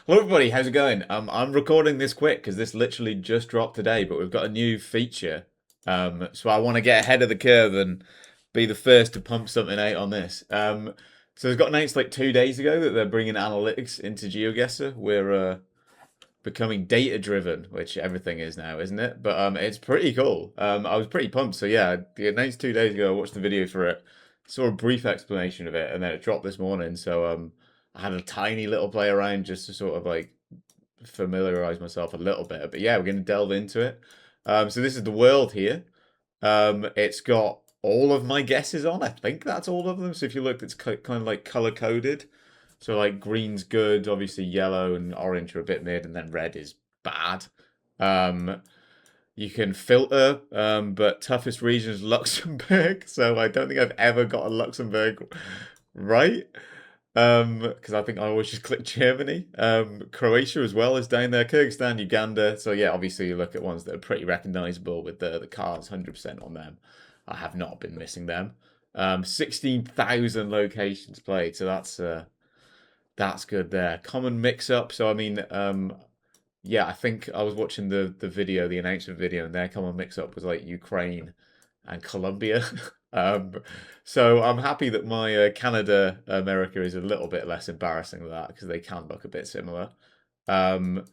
Hello everybody, how's it going? I'm recording this quick because this literally just dropped today, but we've got a new feature. So I want to get ahead of the curve and be the first to pump something out on this. So it's got announced like 2 days ago that they're bringing analytics into Geoguessr. We're becoming data driven, which everything is now, isn't it? But it's pretty cool. I was pretty pumped. So yeah, it announced 2 days ago. I watched the video for it, saw a brief explanation of it, and then it dropped this morning. So I had a tiny little play around just to sort of like familiarize myself a little bit. But yeah, we're going to delve into it. So this is the world here. It's got all of my guesses on. I think that's all of them. So if you look, it's kind of like color coded. So like green's good, obviously yellow and orange are a bit mid, and then red is bad. Um, you can filter, but toughest region is Luxembourg. So I don't think I've ever got a Luxembourg right. Because I think I always just click Germany. Croatia as well is down there. Kyrgyzstan, Uganda. So yeah, obviously you look at ones that are pretty recognizable with the cars 100% on them. I have not been missing them. 16,000 locations played, so that's good there. Common mix up. So I mean, yeah, I think I was watching the video, the announcement video, and their common mix up was like Ukraine and Colombia. um, so I'm happy that my Canada America is a little bit less embarrassing than that because they can look a bit similar. Um,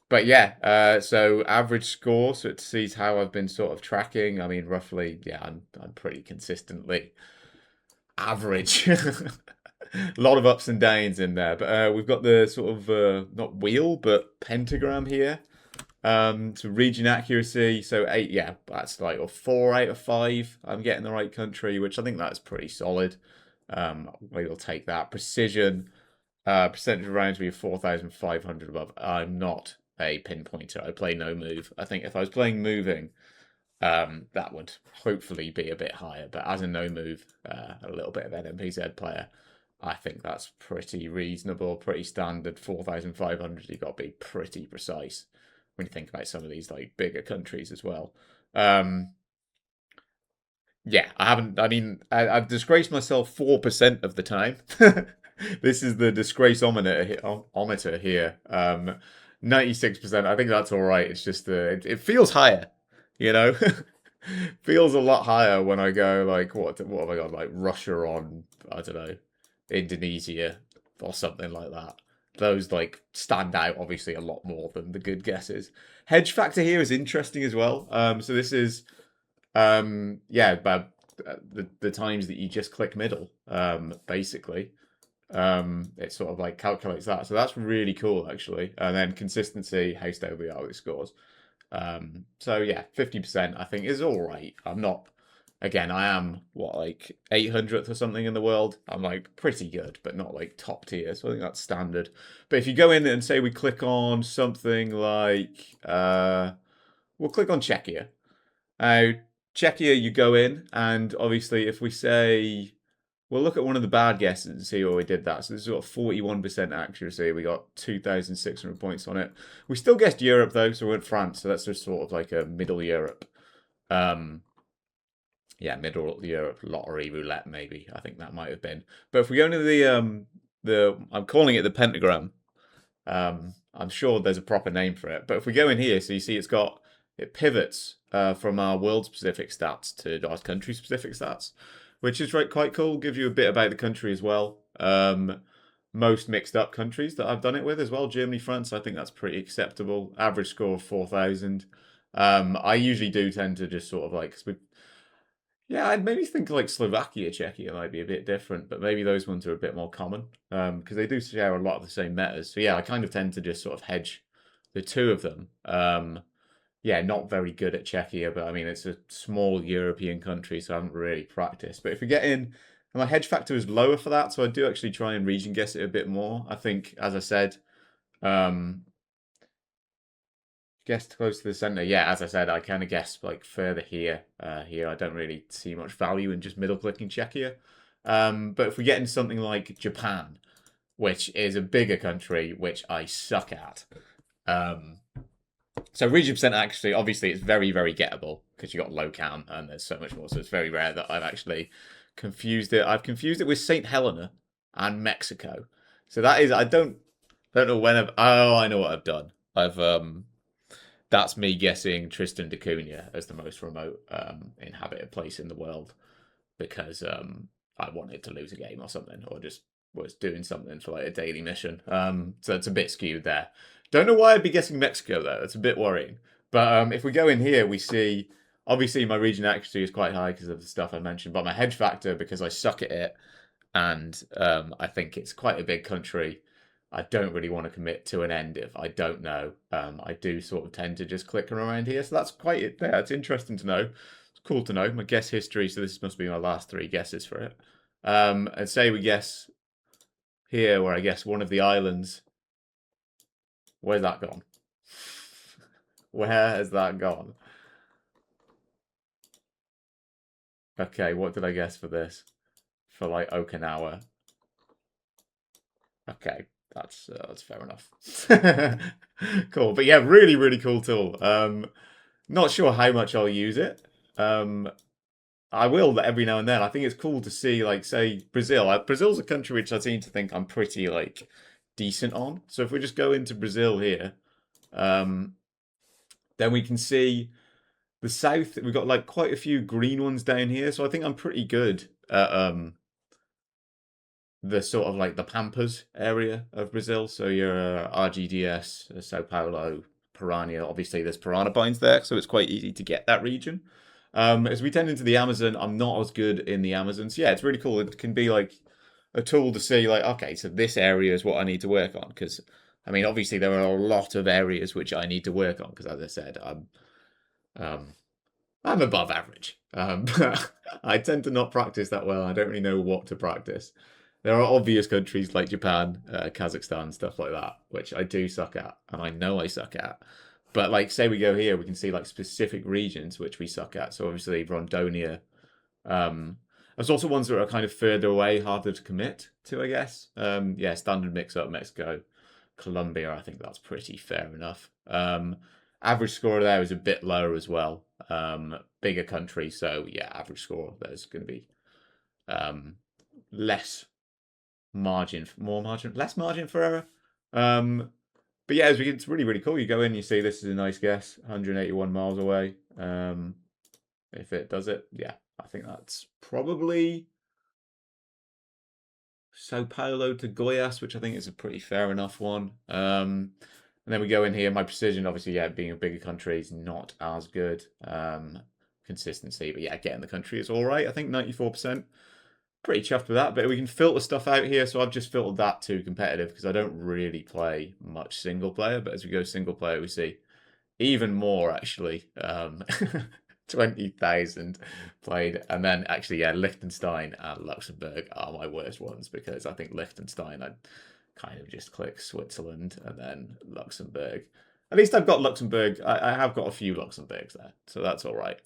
but yeah, so average score, so it sees how I've been sort of tracking. I mean, roughly, yeah, I'm pretty consistently average. A lot of ups and downs in there, but we've got the sort of not wheel but pentagram here. So region accuracy, so 8, yeah, that's like a 4 out of 5. I'm getting the right country, which I think that's pretty solid. We'll take that. Precision, percentage of rounds we 4,500 above. I'm not a pinpointer. I play no move. I think if I was playing moving, that would hopefully be a bit higher. But as a no move, a little bit of NMPZ player, I think that's pretty reasonable, pretty standard. 4,500, you've got to be pretty precise when you think about some of these like bigger countries as well. Um, yeah, I haven't. I mean, I've disgraced myself 4% of the time. This is the disgraceometer here. 96%. I think that's all right. It's just it feels higher, you know. Feels a lot higher when I go like what have I got like Russia on I don't know Indonesia or something like that. Those like stand out obviously a lot more than the good guesses. Hedge factor here is interesting as well. So this is yeah, about the times that you just click middle, basically. It sort of like calculates that. So that's really cool actually. And then consistency, how stable we are with scores. So yeah, 50% I think is all right. I'm not, again, I am what, like 800th or something in the world. I'm like pretty good, but not like top tier. So I think that's standard. But if you go in and say we click on something like, we'll click on Czechia. Now, Czechia, you go in, and obviously, if we say, we'll look at one of the bad guesses and see where we did that. So this is got 41% accuracy. We got 2,600 points on it. We still guessed Europe though, so we went France. So that's just sort of like a middle Europe. Um, yeah, middle Europe lottery roulette maybe. I think that might have been. But if we go into the I'm calling it the pentagram. I'm sure there's a proper name for it. But if we go in here, so you see it pivots from our world specific stats to our country specific stats, which is quite cool. Gives you a bit about the country as well. Most mixed up countries that I've done it with as well. Germany, France, I think that's pretty acceptable. Average score of 4,000. I usually do tend to just sort of like, yeah, I'd maybe think like Slovakia, Czechia might be a bit different, but maybe those ones are a bit more common because they do share a lot of the same metas. So yeah, I kind of tend to just sort of hedge the two of them. Yeah, not very good at Czechia, but I mean, it's a small European country, so I haven't really practiced. But if we get in, and my hedge factor is lower for that, so I do actually try and region guess it a bit more. I think, as I said, guessed close to the center. Yeah, as I said, I kind of guessed like further here. Here, I don't really see much value in just middle clicking Czechia. But if we get into something like Japan, which is a bigger country, which I suck at. So region percent actually, obviously, it's very, very gettable because you got low count and there's so much more. So it's very rare that I've actually confused it. I've confused it with St. Helena and Mexico. So that is, I don't Don't know when I've. Oh, I know what I've done. I've That's me guessing Tristan da Cunha as the most remote inhabited place in the world because I wanted to lose a game or something, or just was doing something for like a daily mission. So it's a bit skewed there. Don't know why I'd be guessing Mexico though. It's a bit worrying. But if we go in here, we see obviously my region accuracy is quite high because of the stuff I mentioned, but my hedge factor because I suck at it, and I think it's quite a big country. I don't really want to commit to an end if I don't know. I do sort of tend to just click around here, so that's quite it. Yeah, it's interesting to know. It's cool to know my guess history. So this must be my last three guesses for it. And say we guess here, where I guess one of the islands. Where's that gone? Where has that gone? Okay, what did I guess for this? For like Okinawa. Okay, that's fair enough. Cool, but yeah, really, really cool tool. Not sure how much I'll use it. I will every now and then. I think it's cool to see, like, say, Brazil. Brazil's a country which I seem to think I'm pretty, like, decent on. So if we just go into Brazil here, um, then we can see the south. We've got, like, quite a few green ones down here. So I think I'm pretty good at the sort of, like, the Pampas area of Brazil. So your RGDS, Sao Paulo, Piranha. Obviously, there's piranha pines there, so it's quite easy to get that region. As we tend into the Amazon, I'm not as good in the Amazon. So yeah, it's really cool. It can be like a tool to see, like, okay, so this area is what I need to work on. Because, I mean, obviously there are a lot of areas which I need to work on. Because as I said, um, I'm above average. I tend to not practice that well. I don't really know what to practice. There are obvious countries like Japan, Kazakhstan, stuff like that, which I do suck at, and I know I suck at. But like, say we go here, we can see like specific regions which we suck at. So obviously Rondonia. There's also ones that are kind of further away, harder to commit to, I guess. Yeah, standard mix-up, Mexico, Colombia. I think that's pretty fair enough. Average score there is a bit lower as well. Bigger country, so yeah, average score there's going to be um, less margin, more margin, less margin for error. But yeah, it's really, really cool. You go in, you see this is a nice guess, 181 miles away. If it does it, yeah, I think that's probably Sao Paulo to Goiás, which I think is a pretty fair enough one. And then we go in here. My precision, obviously, yeah, being a bigger country is not as good. Consistency, but yeah, getting the country is all right. I think 94%. Pretty chuffed with that, but we can filter stuff out here. So I've just filtered that to competitive because I don't really play much single player. But as we go single player, we see even more actually. 20,000 played, and then actually, yeah, Liechtenstein and Luxembourg are my worst ones because I think Liechtenstein I'd kind of just click Switzerland and then Luxembourg. At least I've got Luxembourg. I have got a few Luxembourgs there, so that's all right.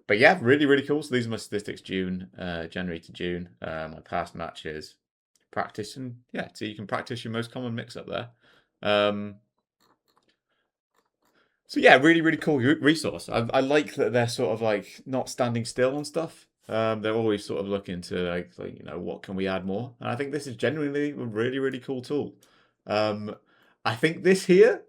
But yeah, really, really cool. So these are my statistics January to June. My past matches, practice, and yeah, so you can practice your most common mix up there. So yeah, really, really cool resource. I like that they're sort of like not standing still on stuff. They're always sort of looking to like what can we add more? And I think this is genuinely a really, really cool tool. I think this here,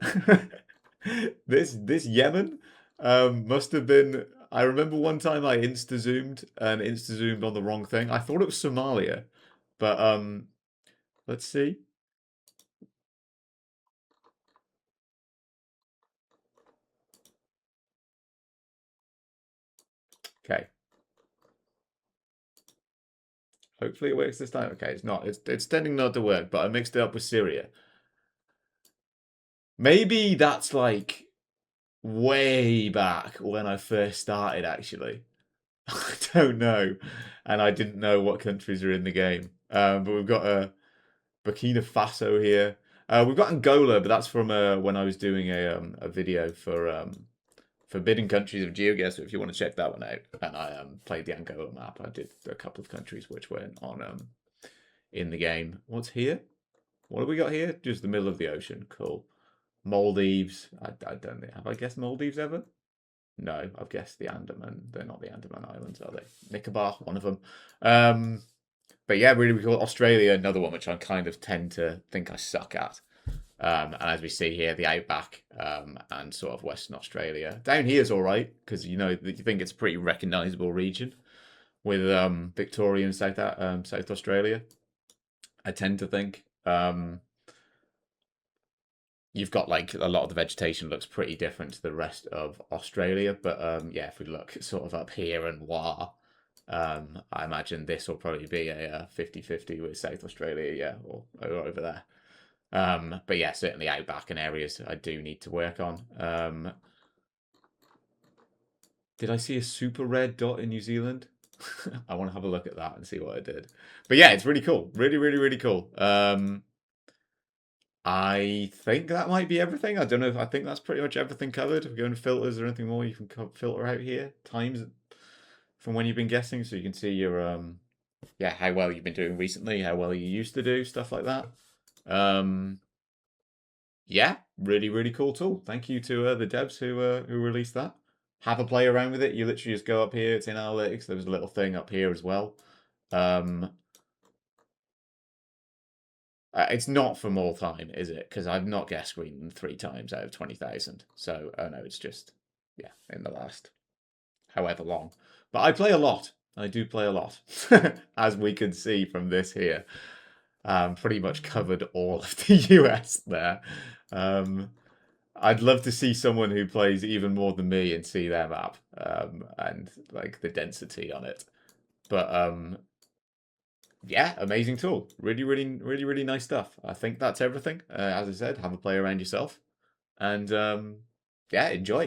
this Yemen, must have been. I remember one time I insta zoomed and insta zoomed on the wrong thing. I thought it was Somalia, but let's see. Okay, hopefully it works this time. Okay, it's not. It's tending not to work, but I mixed it up with Syria. Maybe that's like way back when I first started, actually. I don't know. And I didn't know what countries are in the game. But we've got Burkina Faso here. We've got Angola, but that's from when I was doing a video for Forbidden Countries of Geoguessr, if you want to check that one out. And I played the Angola map. I did a couple of countries which weren't on in the game. What's here? What have we got here? Just the middle of the ocean. Cool. Maldives. I don't think. Have I guessed Maldives ever? No, I've guessed the Andaman. They're not the Andaman Islands, are they? Nicobar, one of them. But yeah, really, really cool. Australia, another one which I kind of tend to think I suck at. And as we see here, the outback and sort of Western Australia. Down here is all right because you think it's a pretty recognisable region with Victoria and South Australia. I tend to think you've got like a lot of the vegetation looks pretty different to the rest of Australia. But yeah, if we look sort of up here and I imagine this will probably be a 50-50 with South Australia, yeah, or over there. But yeah, certainly outback and areas I do need to work on. Did I see a super red dot in New Zealand? I want to have a look at that and see what I did. But yeah, it's really cool. Really, really, really cool. I think that might be everything. I don't know if I think that's pretty much everything covered. If we go into filters or anything more, you can filter out here times from when you've been guessing, so you can see your yeah, how well you've been doing recently, how well you used to do, stuff like that. Yeah, really, really cool tool. Thank you to the devs who released that. Have a play around with it. You literally just go up here. It's in analytics. There's a little thing up here as well. It's not from all time, is it? Because I've not guessed green 3 times out of 20,000. So, oh no, it's just, yeah, in the last however long. But I play a lot. I do play a lot, as we can see from this here. Pretty much covered all of the US there. I'd love to see someone who plays even more than me and see their map and like the density on it. But yeah, amazing tool. Really, really, really, really nice stuff. I think that's everything. As I said, have a play around yourself and yeah, enjoy.